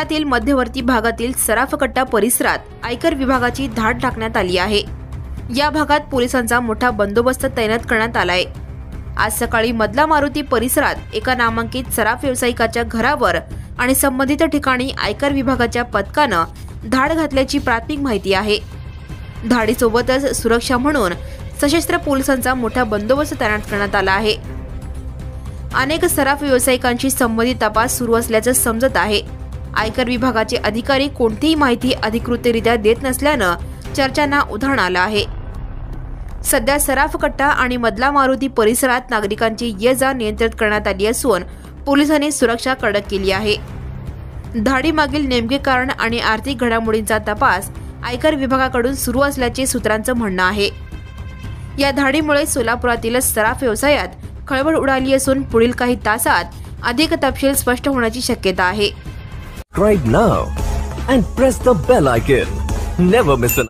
शहरातील मध्यवर्ती भागातील सराफकट्टा परिसरात आयकर विभागाची धाड टाकण्यात आली आहे। या भागात पोलिसांचा मोठा बंदोबस्त तैनात करण्यात आलाय। आज सकाळी मधला मारुती परिसरात एका नामांकित सराफ व्यावसायिकाच्या घरावर आणि संबंधित ठिकाणी आयकर विभागाच्या पथकानं धाड घातल्याची प्राथमिक माहिती आहे। धाडीसोबतच सुरक्षा म्हणून सशस्त्र पोलिसांचा मोठा बंदोबस्त तैनात करण्यात आला आहे। अनेक सराफ व्यावसायिकांशी संबंधित तपास सुरू असल्याचं समजत आहे। आयकर विभागाचे अधिकारी कोणतीही माहिती अधिकृतरित्या देत नसल्यानं चर्चांना उधाण आलं आहे। सध्या सराफकट्टा आणि मधला मारुती परिसरात नागरिकांची ये-जा नियंत्रित करण्यात आली असून पोलिसांनी सुरक्षा कडक केली आहे। धाडीमागील नेमके कारण आणि आर्थिक घडामोडींचा तपास आयकर विभागाकडून सुरू असल्याचे सूत्रांचं म्हणणं आहे। या धाडीमुळे सोलापुरातील सराफ व्यवसायात खळबळ उडाली असून पुढील काही तासात अधिक तपशील स्पष्ट होण्याची शक्यता आहे। Subscribe now and press the bell icon. Never miss an